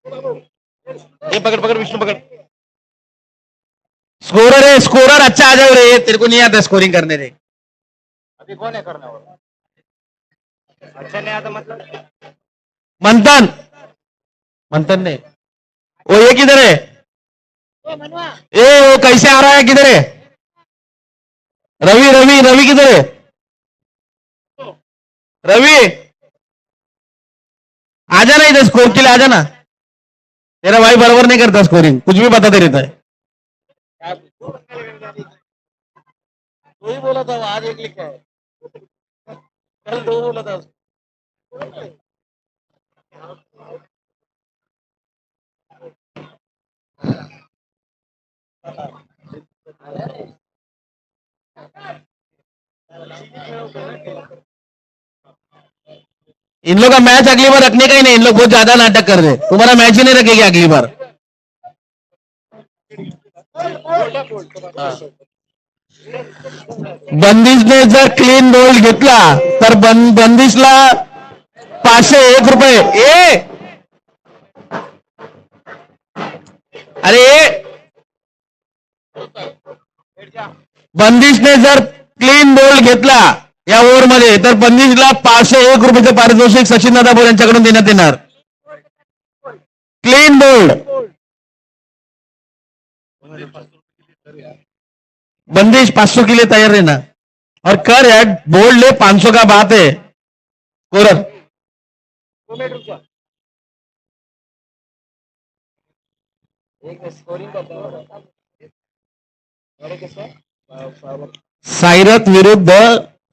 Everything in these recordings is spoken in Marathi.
ये पकड़ पकड़ विष्णु पकड़। स्कोरर है, स्कोरर अच्छा आ जाओ रे, तेरे को नहीं आता स्कोरिंग करने रे। अभी कौन है करने वाला? अच्छा नहीं आता मतलब? मंथन, मंथन ने। वो ये किधर है? ए वो कैसे आ रहा है, किधर है? रवि रवि रवि किधर है? रवि आ जाना इधर, स्कोर के लिए आ जाना। तेरा भाई बराबर नहीं करता स्कोरिंग, कुछ भी बताते रहता है। तो ही बोला था आज एक लिखा है, कल दो बोला था। इन लोग का मैच अगली बार रखने का ही नहीं, इन लोग बहुत ज्यादा नाटक कर रहे, तुम्हारा मैच ही नहीं रखेगी अगली बार। बंदिशने जर क्लीन बोल्ड घेतला तर बंदिशला 501 रुपये। अरे बंदिशने जर क्लीन बोल्ड घेतला या ओव्हर मध्ये तर बंदिशला 501 रुपयाचं पारितोषिक सचिन दादा बोल यांच्याकडून देण्यात येणार। क्लीन बोल्ड बंदिश 500 के लिए तैयार रहना और कर यार, बोल्ड ले 500 का बात है। कोरल सायरथ विरुद्ध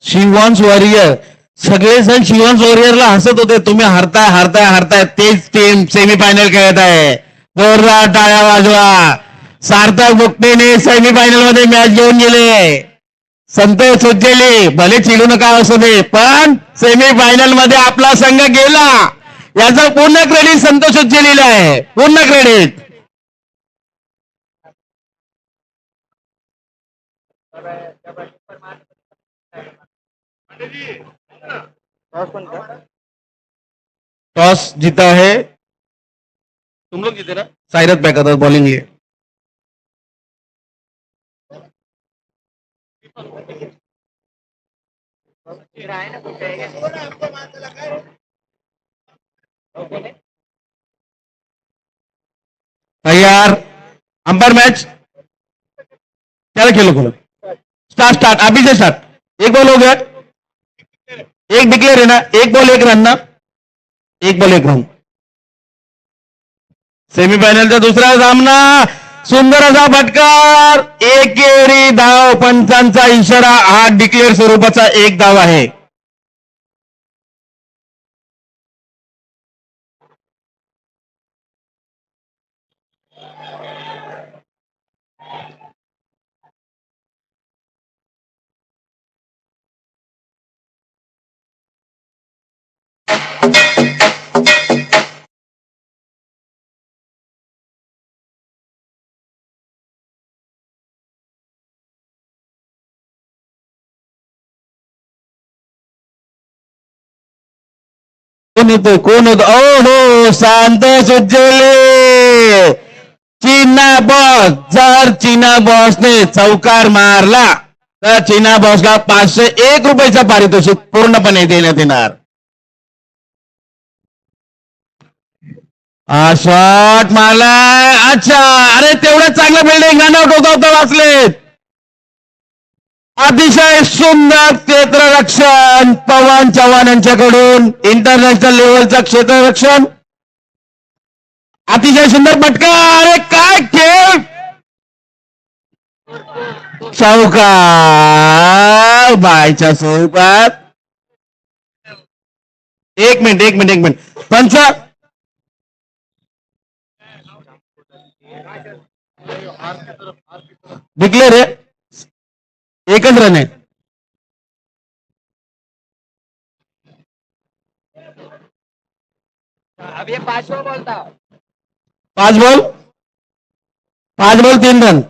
शिवॉन्स वॉरियर, सगळेजण शिवॉन्स वॉरियरला हसत होते, तुम्ही हरताय हरताय हरताय, तेच टीम सेमीफायनल खेळत आहे। जोरदार टाळ्या वाजवा। सार्थक बुकनेने सेमीफायनल मध्ये मॅच घेऊन गेले। संतोष उज्जैली भले चिडू नका असू दे, पण सेमीफायनल मध्ये आपला संघ गेला, याचा पूर्ण क्रेडिट संतोष उज्जैलीला आहे, पूर्ण क्रेडिट। टॉस जीता है तुम लोग, जीते ना? सायरथ बैठा था बॉलिंग लिए। तैयार, अंपायर मैच क्या खेलो खोलो, स्टार्ट स्टार्ट अभी से स्टार्ट। एक बॉल हो गया, एक डिक्लेयर है ना, एक बॉल एक रन ना, एक बॉल एक रन। सेमीफायनलचा दुसरा सामना, सुंदर असा फटकार, एकेरी धाव, पंचांचा इशारा, हा डिक्लेअर स्वरूपाचा एक धाव आहे। कोण येतो, कोण होतो? ओ हो, संतोष उज्जैली, चीना बॉस। जर चीना बॉसने चौकार मारला तर चीना बॉसला 501 रुपयाचा पारितोषिक पूर्णपणे देण्यात येणार। शॉट मारलाय, अच्छा, अरे तेवढं चांगलं बिल्डिंग रनआउट होता वाचलेत। अतिशय सुंदर क्षेत्ररक्षण पवन चव्हाण यांच्याकडून, इंटरनॅशनल लेवलचं क्षेत्ररक्षण, अतिशय सुंदर फटका, अरे काय खेळ, चौकार बायच्या स्वरूपात। एक मिनिट एक मिनिट एक मिनिट, पंच डिक्लेअर आहे, एकच रन आहे। अब ये 5 बोलता, 5 बॉल 3 रन।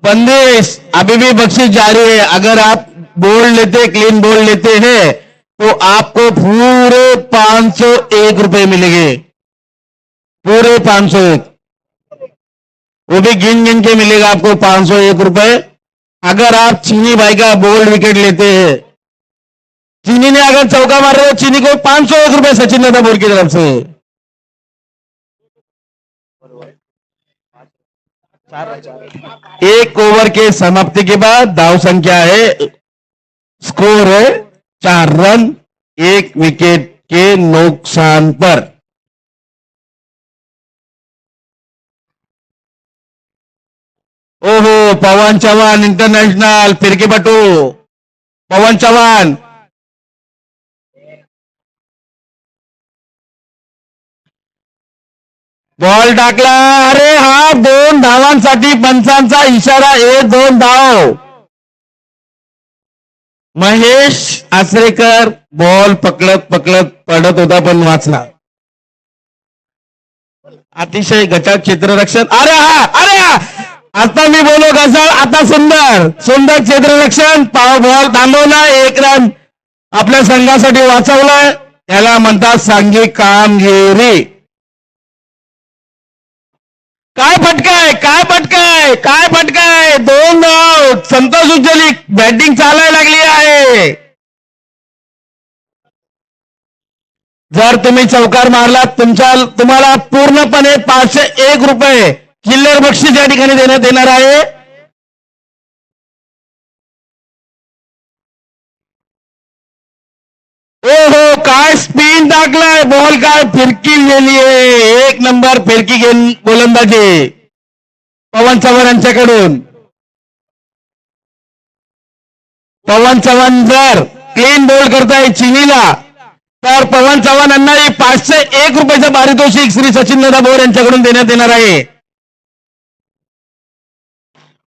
बंदिश अभी भी बख्शिश जारी है, अगर आप बोल्ड लेते, क्लीन बोल्ड लेते हैं तो आपको पूरे 501 रुपए मिलेंगे, पूरे 501, वो भी गिन गिन के मिलेगा आपको 501 रुपए। अगर आप चीनी भाई का बोल्ड विकेट लेते हैं, चीनी ने अगर चौका मार रहे हो, चीनी को 501 रुपए सचिन दादा बोल की तरफ से। एक ओवर के समाप्ति के बाद दाव संख्या है, स्कोर है 4 रन 1 विकेट के नुकसान पर। ओहो, पवन चव्हाण इंटरनॅशनल फिरकीपटू पवन चव्हाण, बॉल टाकला, अरे हा 2 धावांसाठी पंचांचा इशारा, 2 धाव। महेश आचरेकर बॉल पकडत पकडत पडत होता पण वाचला, अतिशय गचाळ क्षेत्ररक्षण, अरे हा, अरे हा, आता मी बोलो गजाळ, आता सुंदर सुंदर क्षेत्ररक्षण, बॉल थांबवला, 1 रन आपल्या संघासाठी वाचवलाय, त्याला म्हणतात सांघिक कामगिरी। काय फटकाय, काय फटकाय, काय फटकाय, 2 धाव, संतोष उज्ज्वली बॅटिंग चालायला लागली आहे। जर तुम्ही चौकार मारलात, तुम्हाला पूर्णपणे 501 रुपये चिल्लर बक्षीस या ठिकाणी देण्यात येणार आहे। ओहो, काय स्पिन टाकलाय, बॉल काय फिरकी गेली आहे, 1 नंबर फिरकी गोलंदाजी पवन चव्हाण यांच्याकडून। पवन चव्हाण जर क्लीन बोल्ड करताय चिनीला, तर पवन चव्हाण यांना 501 रुपयाचं पारितोषिक श्री सचिन दादा बोर यांच्याकडून देण्यात येणार आहे।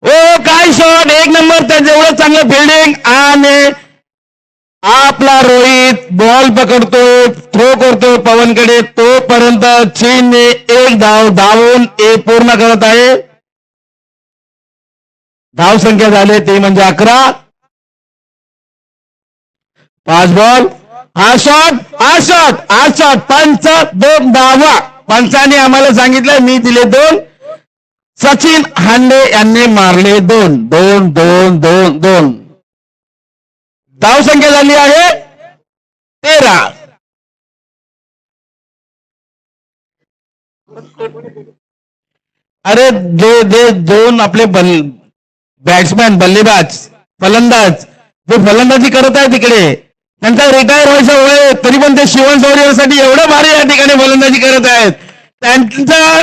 ओ काय शॉट, 1 नंबर, त्याच्याएवढं चांगलं फिल्डिंग, आणि आपला रोहित बॉल पकडतोय, थ्रो करतोय पवनकडे, तोपर्यंत चीनने 1 धाव धावून पूर्ण करत आहे। धाव संख्या झाले ते म्हणजे 11। 5 बॉल, हा शॉट, हा शॉट, हा शॉट, पंच 2 धावा, पंचाने आम्हाला सांगितलं, मी दिले 2, सचिन हांडे यांनी मारले 2, 2 2 2 2। धाव संख्या झाली आहे 13। अरे जे 2 आपले बॅट्समॅन, बल्लेबाज, फलंदाज जे फलंदाजी करत आहे तिकडे, त्यांचा रिटायर व्हायचा वेळ, तरी पण ते शिवण वॉरियरसाठी एवढं भारी या ठिकाणी फलंदाजी करत आहेत। त्यांचा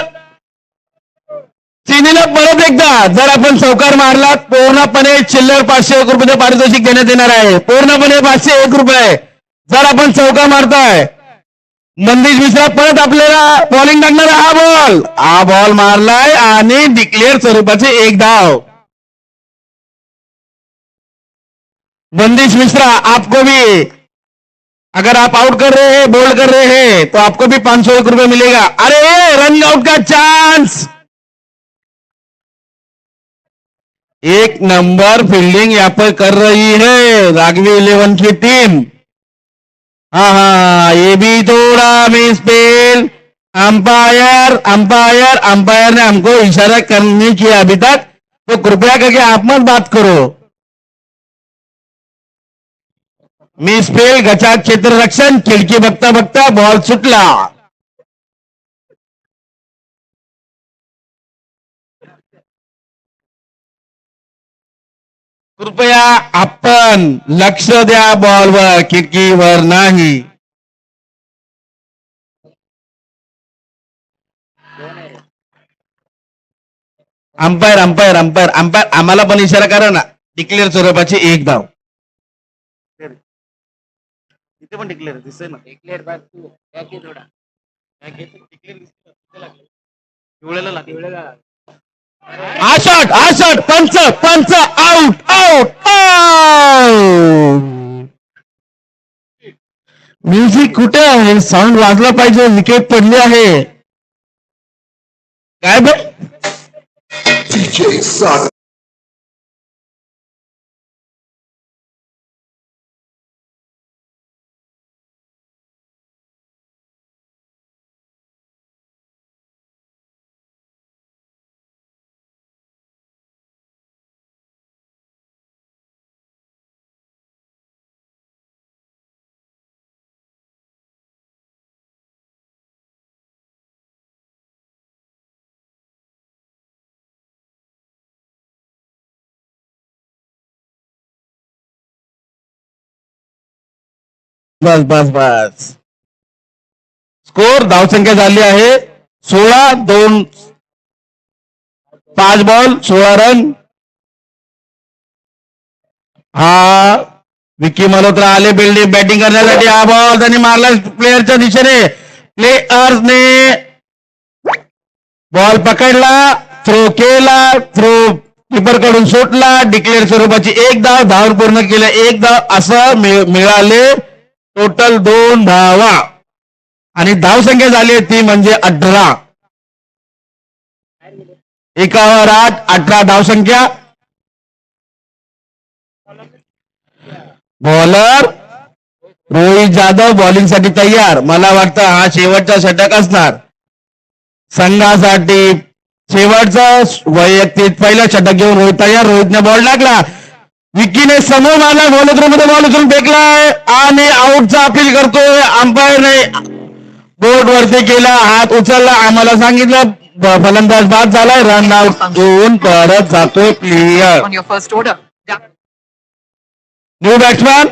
चिनीला परत एकदा जर आपण चौकार मारला, पूर्णपणे चिल्लर 501 रुपये पारितोषिक देण्यात येणार आहे, पूर्णपणे 501 रुपये जर आपण चौकार मारताय। मंदिश मिश्रा परत आपल्याला बॉलिंग टाकणार, हा बॉल मारलाय आणि डिक्लेअर स्वरूपाचे 1 धाव। मंदिश मिश्रा, आपको भी अगर आप आउट कर रहे हैं, बोल्ड कर रहे हैं, तो आपको भी 501 रुपये मिलेगा। अरे रन आउट का चांस, 1 नंबर फील्डिंग यहाँ पर कर रही है राघवी 11 की टीम। हाँ, ये भी थोड़ा मिसफील्ड, अंपायर ने हमको इशारा करने किया अभी तक, तो कृपया करके आप मत बात करो। मिसफील्ड, गचाळ क्षेत्ररक्षण, खिडकी बघता बघता बॉल सुटला। कृपया आपण लक्ष द्या बॉलवर, खिडकीवर नाही। अंपायर आम्हाला पण इशारा करा ना, डिक्लेअर स्वरूपाची 1 धाव। इथे पण डिक्लेअर दिसतंय ना, डिक्लेअर बाय तू घे थोडा, डिक्लेअर हा shot, punch out out out. Music कुठे आहे, साऊंड वाजला पाहिजे, विकेट पडली आहे काय बे? बस बस बस. स्कोर धावसंख्या झाली आहे 16. 2 5 बॉल 16 रन. हा विक्की मल्होत्रा आले बिल्डिंग बॅटिंग करण्यासाठी. हा बॉल त्यांनी मारला प्लेयरच्या दिशेने. प्लेयर्सने बॉल पकडला, थ्रो केला, थ्रो कीपर कडून सुटला. डिक्लेअर स्वरूपाची एक धाव पूर्ण केल्या. एक धाव असं मिळाले टोटल 2 धावा आणि धावसंख्या झाली ती म्हणजे 18. एकावर 8, 18 धावसंख्या. बॉलर रोहित जाधव बॉलिंग साठी तयार. मला वाटतं हा शेवटचा षटक असणार संघासाठी. शेवटचा वैयक्तिक पहिला षटक घेऊन रोहित तयार. रोहितने बॉल टाकला. विक्कीने समोर मारला. मध्ये बॉल उचलून फेकलाय आणि आउटचा अपील करतोय. अंपायरने बोर्ड वरती केला, हात उचलला. आम्हाला सांगितलं फलंदाज बाद झालाय. रन आउट घेऊन परत जातोय प्लेयर. न्यू बॅट्समॅन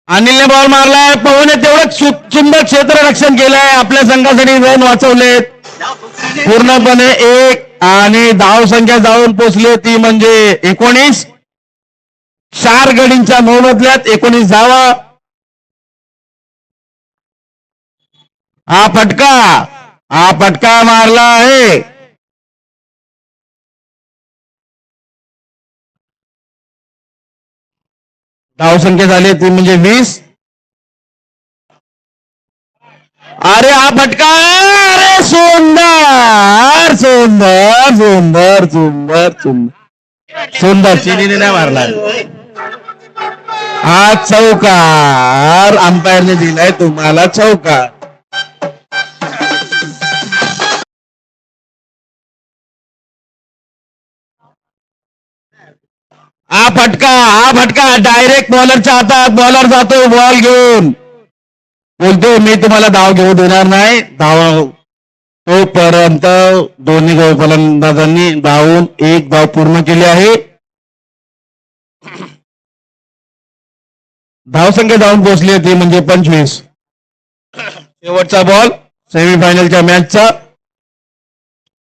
अनिलने बॉल मारलाय. पवनने तेवढं सुंदर क्षेत्ररक्षण केलंय. आपल्या संघासाठी रन वाचवलेत पूर्णपणे. एक आणि धाव संख्या जाऊन पोचली ती म्हणजे 19. 4 गडींच्या मोबदल्यात 19 धावा. हा फटका मारला आहे. धावसंख्या झाली ती म्हणजे 20. अरे हा फटका. अरे सुंदर सुंदर सुंदर सुंदर सुंदर सुंदर. चिनीने नाही मारला. हा चौकार. अंपायरने दिलाय तुम्हाला चौकार. हा फटका डायरेक्ट बॉलरच्या हातात. बॉलर जातो बॉल घेऊन. बोलतो मी तुम्हाला धाव घेऊ देणार नाही. धाव तोपर्यंत दोन्ही फलंदाजांनी धावून एक धाव पूर्ण केली आहे. धावसंख्या जाऊन पोहोचली ती म्हणजे 25. शेवटचा बॉल सेमीफायनलच्या मॅचचा.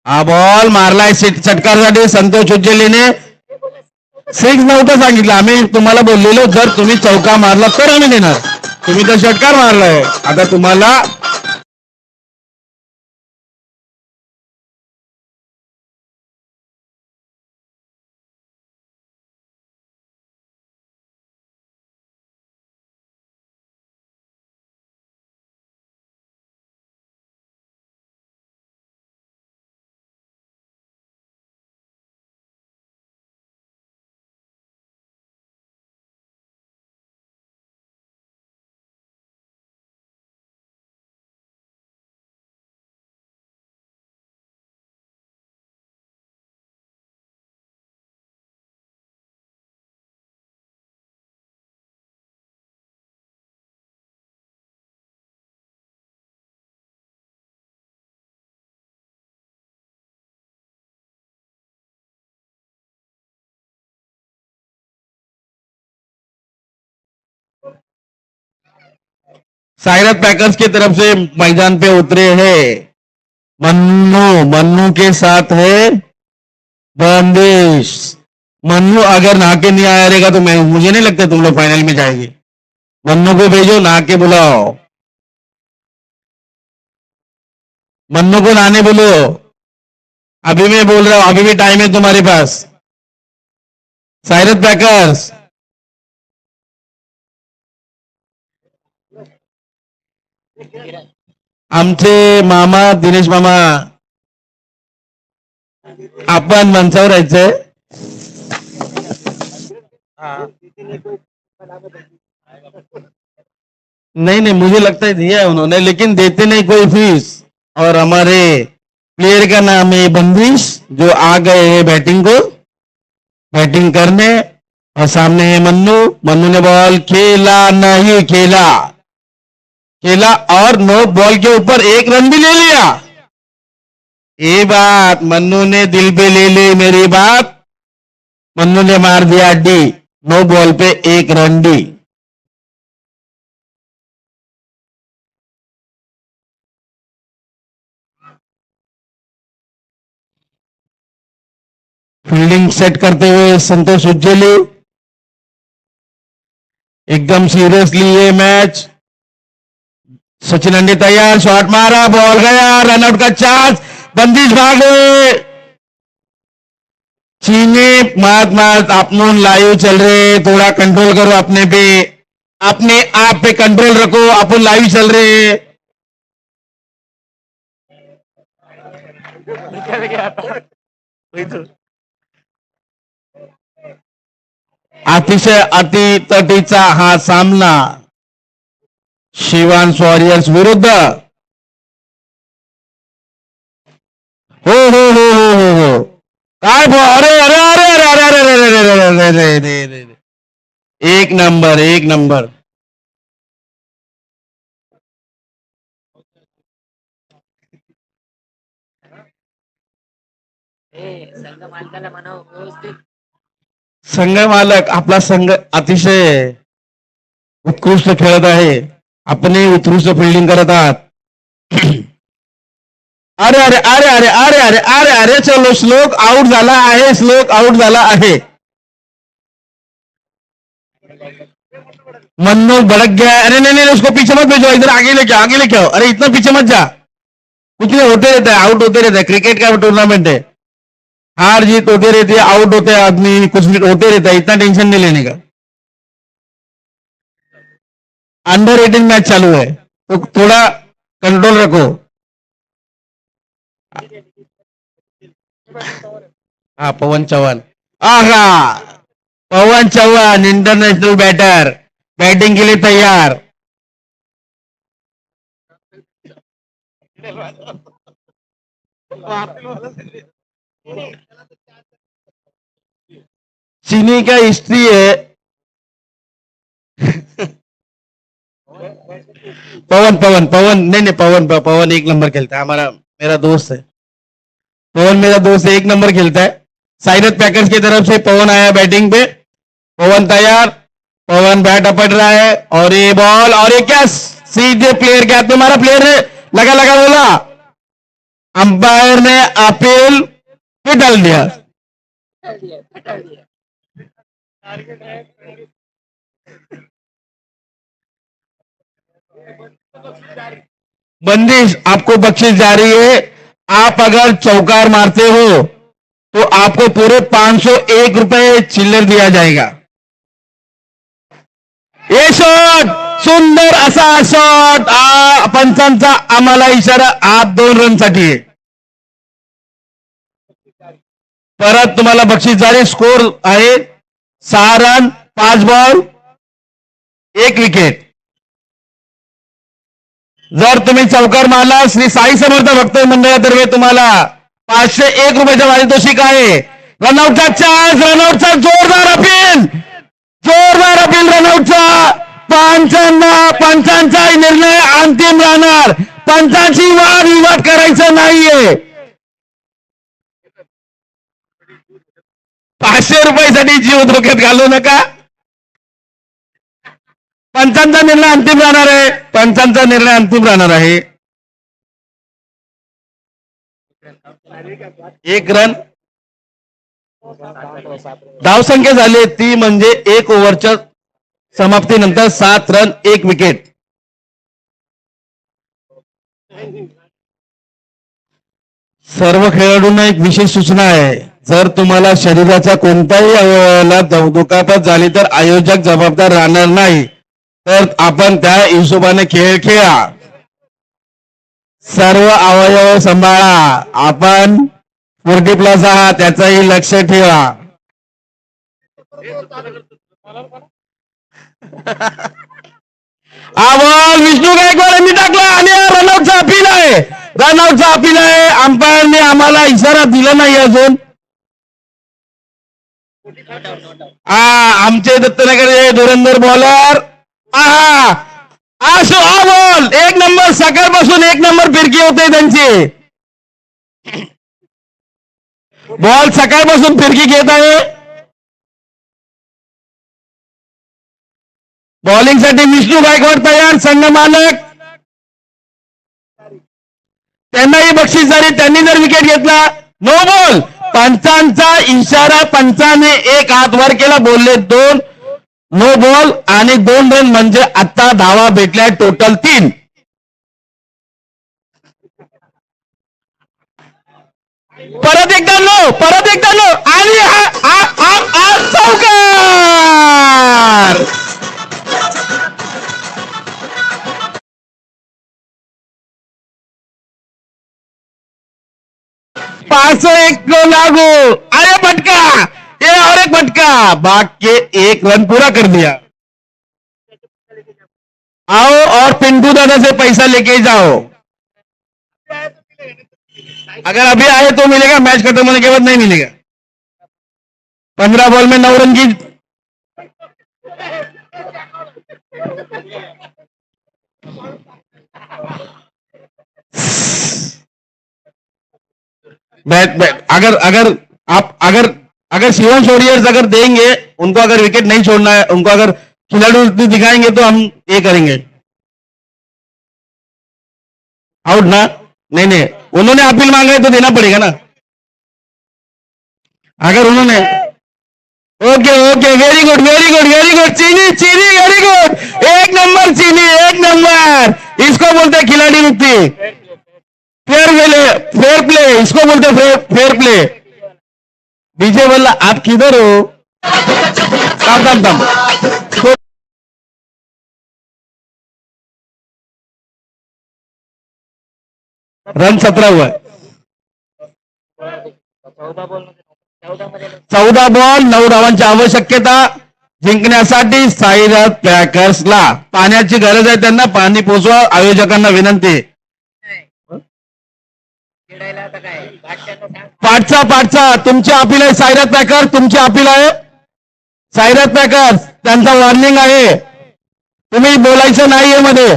हा बॉल मारलाय षटकारासाठी संतोष उज्ज्वलीने. 6 नव्हतं सांगितलं आम्ही तुम्हाला. बोललेलो जर तुम्ही चौका मारला तर आम्ही देणार. तुम्ही तर षटकार मारलाय. आता तुम्हाला सायरस पैकर्स की तरफ से मैदान पे उतरे हैं मन्नू के साथ है बंदिश. मन्नू अगर नहा के नहीं आया रहेगा तो मुझे नहीं लगता तुम लोग फाइनल में जाएंगे. मन्नू को भेजो, नहा के बुलाओ. मन्नू को नहाने बोलो. अभी मैं बोल रहा हूं, अभी भी टाइम है तुम्हारे पास. सायरस पैकर्स आमचे मामा दिनेश मामा. आपण मंचावर यायचंय. नहीं नहीं मुझे लगता है दिया है उन्होंने, लेकिन देते नहीं कोई फीस. और हमारे प्लेयर का नाम है बंदिश, जो आ गए हैं बैटिंग करने. और सामने है मन्नू ने बॉल खेला नहीं खेला और नो बॉल के ऊपर 1 रन भी ले लिया. ये बात मन्नू ने दिल पे ले ली मेरी बात. मन्नू ने मार दिया डी. नो बॉल पे 1 रन डी। फील्डिंग सेट करते हुए संतोष उज्ज्वली एकदम सीरियसली ये मैच। सचिन अंडे तैयार, शॉट मारा, बॉल गया, रनआउट का चांस, बंदिश भागे। चीनी मत मत आप लाइव चल रहे, थोड़ा कंट्रोल करो अपने पे, अपने आप पे कंट्रोल रखो, अपन लाइव चल रहे। अतिशय अतितटीचा हा सामना शिवांश वॉरियर्स विरुद्ध हो हो हो हो हो हो काय अरे अरे अरे अरे अरे अरे अरे अरे अरे अरे अरे अरे एक नंबर एक नंबर। संघ मालकाला म्हणावं व्यवस्थित. संघ मालक आपला संघ अतिशय उत्कृष्ट खेळत आहे, आपणही उत्कृष्ट फिल्डिंग करत आहात। अरे अरे अरे अरे अरे अरे अरे अरे चलो श्लोक आउट झाला आहे, श्लोक आउट झाला आहे। मनोज भड़क गया, अरे नहीं नहीं उसको पीछे मत भेजो, इधर आगे लेके आओ, अरे इतना पीछे मत जा, कुछ नहीं होते रहता है, आउट होते रहता है, क्रिकेट का टूर्नामेंट है, हार जीत होते रहती है, आउट होते हैं आदमी, कुछ भी होते रहता है, इतना टेंशन नहीं लेने का। अंडर 18 मैच चालू है तो थोड़ा कंट्रोल रखो। हाँ पवन चौहान, आहा पवन चौहान इंटरनेशनल बैटर, बैटिंग के लिए तैयार। चीनी का हिस्ट्री है। पवन पवन पवन नहीं नहीं पवन पवन एक नंबर खेलता है, हमारा मेरा दोस्त है पवन, मेरा दोस्त है, एक नंबर खेलता है। साइरत पैकर्स की तरफ से पवन आया बैटिंग पे, पवन तैयार, पवन बैट अपट रहा है और ये बॉल, और ये क्या सीधे प्लेयर के हाथ में मारा, प्लेयर ने लगा लगा बोला, अंपायर ने अपील पे डाल दिया। बंदिश, आपको बख्शिश जारी है, आप अगर चौकार मारते हो तो आपको पूरे 501 रुपए चिल्लर दिया जाएगा। ये शॉट सुंदर असा शॉट, पंचांचा आम्हाला इशारा, आप 2 रनसाठी आहे। परत तुम्हाला बक्षीस जारी, स्कोर आहे 6 रन 5 बॉल 1 विकेट। जर तुम्ही चौकार मारला, श्री साई समर्थ भक्त मंडळातर्फे तुम्हाला 501 रुपयाचा पारितोषिक आहे। रनआउटचा चान्स, रनआउटचा जोरदार अपील, जोरदार अपील रनआउटचा, पंचांचा निर्णय अंतिम राहणार, पंचांची वाद विवाद करायचा नाहीये। 500 रुपयासाठी जीव धोक्यात घालू नका, पंचांचा निर्णय अंतिम राहणार आहे, पंचांचा निर्णय अंतिम राहणार आहे। 1 रन धावसंख्या झाली ती म्हणजे 1 ओव्हरच्या समाप्तीनंतर 7 रन 1 विकेट। सर्व खेळाडूंना एक विशेष सूचना आहे, जर तुम्हाला शरीराच्या कोणत्याही अवयवाला दुखापत झाली तर आयोजक जबाबदार राहणार नाही, तर आपण त्या हिशोबाने खेळ खेळा, सर्व अवयव सांभाळा, आपण 40+ आहात त्याचंही लक्ष ठेवा। बॉल विष्णू गायकवाड यांनी टाकला आणि रनआउटचा अपील आहे, रनआउटचा अपील आहे, अंपायरने आम्हाला इशारा दिला नाही अजून। आमचे दत्तनगर धुरंधर बॉलर, हा बॉल 1 नंबर, सकाळपासून 1 नंबर फिरकी होते त्यांची, बॉल सकाळपासून फिरकी घेत आहे। बॉलिंगसाठी विष्णू गायकवाड तयार, संघ मालक. त्यांनाही बक्षीस झाले, त्यांनी जर विकेट घेतला नो बॉल. पंचांचा इशारा, पंचाने एक हात वर केला, बोलले 2 नो बॉल आणि 2 रन म्हणजे आता धावा भेटल्या टोटल 3. परत एकदा नो आणि चौकार. 5-1 को लागू. अरे फटका, ये और एक फटका, भाग के 1 रन पूरा कर दिया. आओ और पिंटू दादा से पैसा लेके जाओ. अगर अभी आए तो मिलेगा, मैच खत्म होने के बाद नहीं मिलेगा. 15 बॉल में 9 रन की बैट. अगर अगर आप अगर शिवम वॉरियर्स अगर देंगे, उनको अगर विकेट नहीं छोड़ना है, उनको अगर खिलाड़ी दिखाएंगे तो हम ये करेंगे. आउट ना. नहीं, उन्होंने अपील मांगा है तो देना पड़ेगा ना. अगर उन्होंने ओके वेरी गुड चीनी वेरी गुड. 1 नंबर चीनी, 1 नंबर. इसको बोलते हैं खिलाड़ी मुक्ति. फेयर प्ले इसको बोलते हैं, फेयर प्ले. डीजे बोला आप किधर हो. दम रन 17 हुआ. 14 बॉल 9 धावांची आवश्यकता. जिंकण्यासाठी साईराज पॅकर्सला पाण्याची गरज आहे, त्यांना पाणी पोचवा. आयोजकांना विनंती. पाठचा तुमची अपील आहे. साईराज पॅकर तुमची अपील आहे. साईराज पॅकर्स त्यांचा वॉर्निंग आहे, तुम्ही बोलायचं नाहीये मध्ये.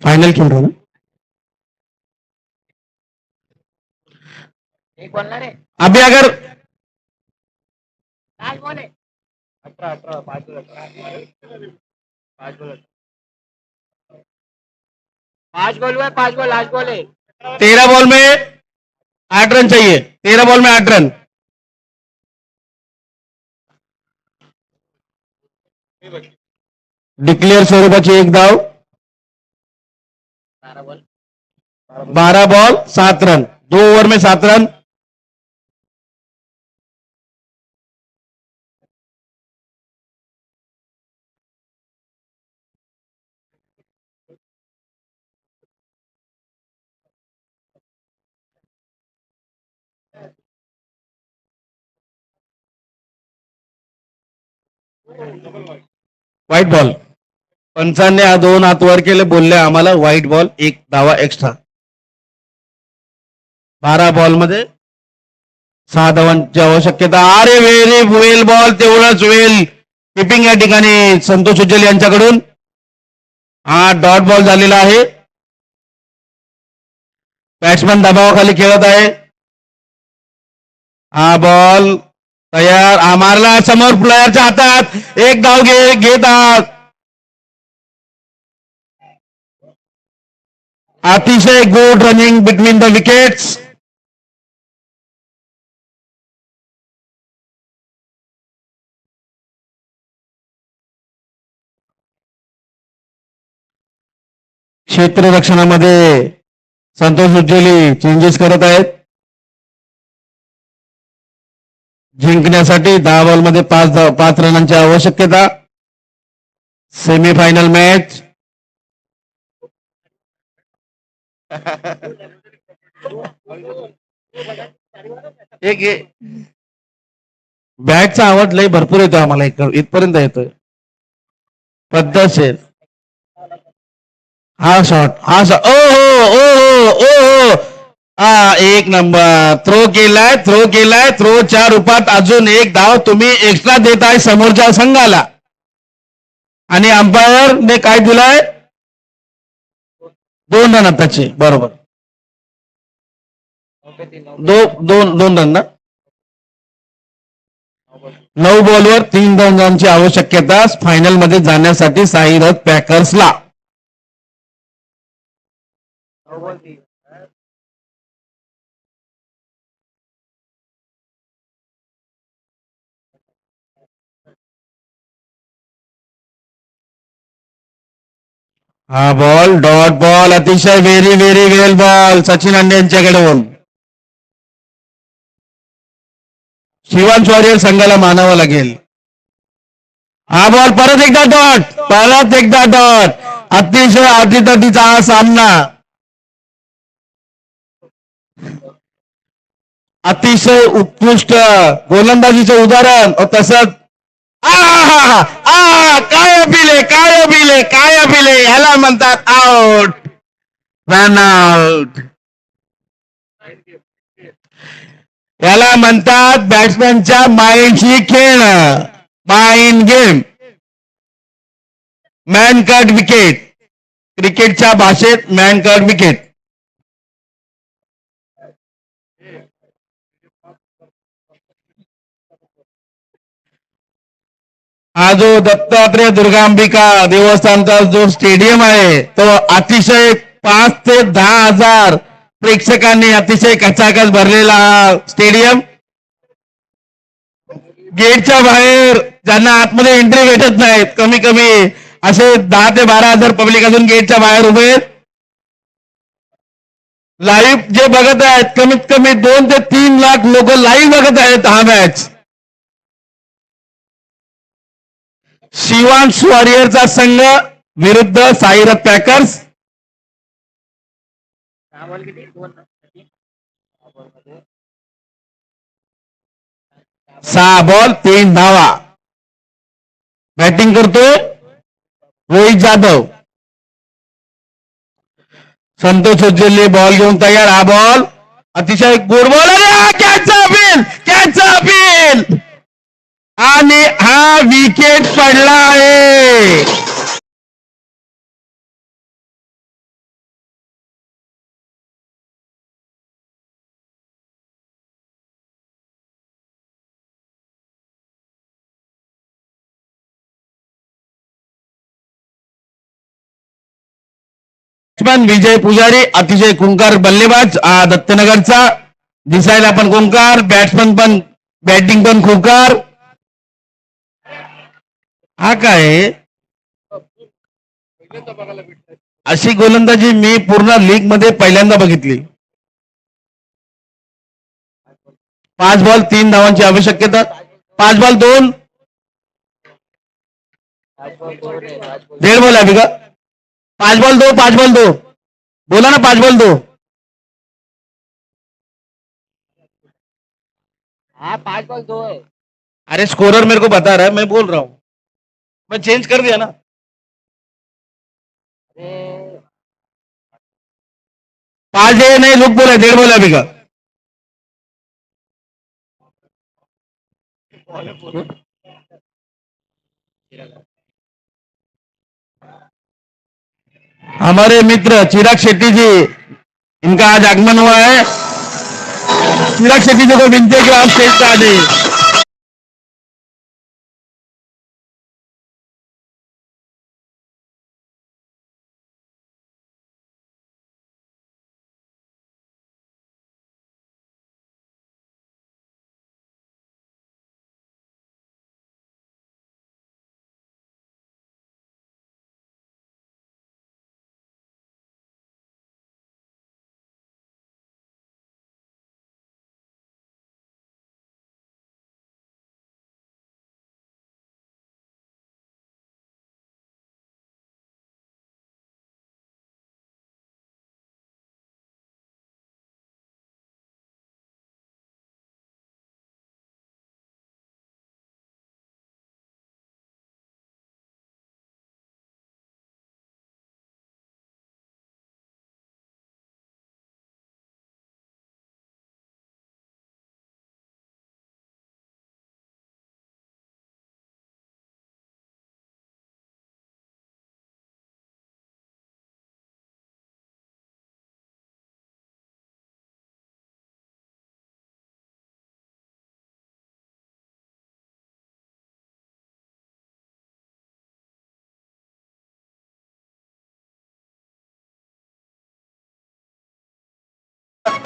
फाइनल खेल रहा हूँ. अभी अगर 5 बॉल हुआ, 5 बॉल लास्ट बॉल है. 13 बॉल में 8 रन चाहिए. 13 बॉल में 8 रन. डिक्लेअर स्वरूपाची 1 धाव. 12 बॉल 7 रन. 2 ओव्हर में 7 रन. White ball. पंचांनी 2 हात वर केले, बोलले आम्हाला व्हाईट बॉल, 1 धावा एक्स्ट्रा. 12 बॉल मध्ये 6 धावांची आवश्यकता. अरे व्हेरी वेल बॉल, तेवढंच वेल किपिंग या ठिकाणी संतोष उज्ज्वल यांच्याकडून. हा डॉट बॉल झालेला आहे. बॅट्समन दबावाखाली खेळत आहे. हा बॉल तयार, हा मारला समोर प्लेयरच्या हातात. 1 धाव घेत आहात. अतिशय good running between the wickets. क्षेत्ररक्षणामध्ये संतोष उज्ज्वली चेंजेस करत आहेत. जिंकण्यासाठी 10 बॉलमध्ये 5 रनांची आवश्यकता. Semifinal match. एक बॅटचा आवाज लय भरपूर येतो आम्हाला इथपर्यंत येतोय. पद्धतशीर हा शॉट ओ हो ओ हो ओ हो. हा एक नंबर थ्रोच्या रूपात अजून एक धाव तुम्ही एक्स्ट्रा देत आहे समोरच्या संघाला. आणि अंपायर ने काय दिलाय? 2 रन आताचे. बरोबर. 2 रन ना. 9 बॉलवर 3 रनांची आवश्यकता फायनल मध्ये जाण्यासाठी साईरथ पॅकर्सला. हा बॉल डॉट बॉल अतिशय व्हेरी वेल बॉल सचिन अंडे यांच्याकडून. शिवांश वॉरियर संघाला मानावं लागेल. हा बॉल परत एकदा डॉट. अतिशय अटीतटीचा हा सामना. अतिशय उत्कृष्ट गोलंदाजीचे उदाहरण. तसंच काय अभिले ह्याला म्हणतात आउट. Run out. याला म्हणतात बॅट्समॅनच्या माइंडशी खेळणं. Mind game. Man cut wicket. क्रिकेटच्या भाषेत मॅन कट विकेट. हा जो दत्तात्रय दुर्गांबिका देवस्थानचा जो स्टेडियम आहे तो अतिशय 5 ते 10 हजार प्रेक्षकांनी अतिशय कचाकच भरलेला स्टेडियम. गेटच्या बाहेर ज्यांना आतमध्ये एंट्री भेटत नाहीत कमी कमी असे 10 ते 12 हजार पब्लिक अजून गेटच्या बाहेर उभे आहेत. लाईव्ह जे बघत आहेत कमीत कमी 2 ते 3 लाख लोक लाईव्ह बघत आहेत हा मॅच. शिवांश वॉरियरचा संघ विरुद्ध साईरथ पॅकर्स. 6 बॉल 3 धावा. बॅटिंग करतोय रोहित जाधव. संतोष उज्ज्वले बॉल घेऊन तयार. हा बॉल अतिशय गुड बॉल. कॅच अपील आणि हा विकेट पडला आहे. विजय पुजारी अतिशय कुंकार बल्लेबाज दत्तनगरचा. दिसायला पण कुंकार. बॅट्समन पण बॅटिंग पण खुंकार. हा काय अशी गोलंदाजी मी पूर्ण लीग मध्ये पहिल्यांदा बघितली. 5 बॉल 3 धावांची आवश्यकता. 5 बॉल 2 डेढ़ बॉल आहे का. 5 बॉल 2 बोला ना. 5 बॉल 2. हाँ 5 बॉल 2 है. अरे स्कोरर मेरे को बता रहा है मैं बोल रहा हूं. मैं चेंज कर दिया ना. 5 नहीं लुक बोला 1.5 बॉल अभी का. हमारे मित्र चिराग शेट्टी जी इनका आज आगमन हुआ है. चिराग शेट्टी जी को विनती है कि आप स्टेज पे आ जाइए.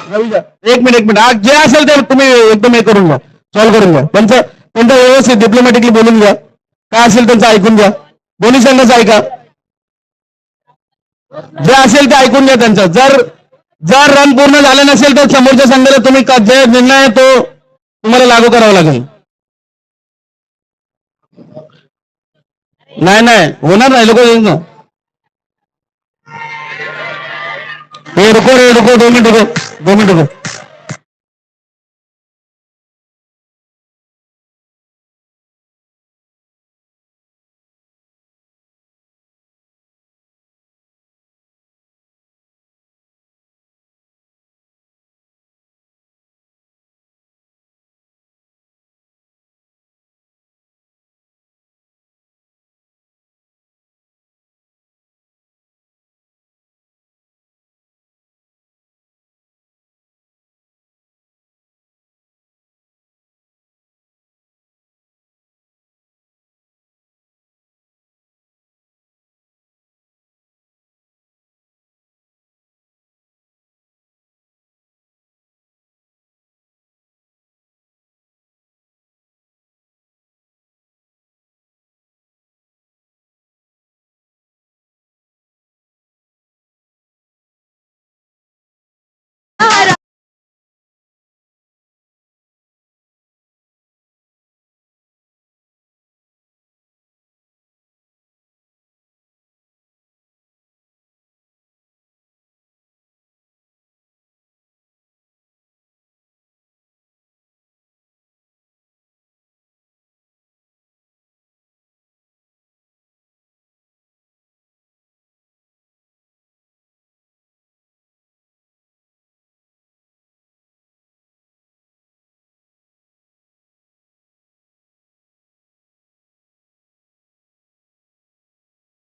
एक मिनिट आज जे असेल ते तुम्ही एकदम हे करून घ्या, सॉल्व्ह करून घ्या. त्यांचं व्यवस्थित डिप्लोमॅटिकली बोलून घ्या. काय असेल त्यांचं ऐकून घ्या. दोन्ही संघाचं ऐका. जे असेल ते ऐकून घ्या त्यांचं. जर रन पूर्ण झालं नसेल तर समोरच्या संघाला तुम्ही जे निर्णय आहे तो तुम्हाला लागू करावा लागेल. नाही होणार नाही. लोक येईल ना. रुको 2 मिनिट रुको.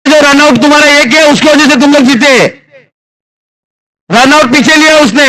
रनआउट तुम्हारा एक है, उसकी वजह से तुम लोग जीते. रनआउट पीछे लिया उसने.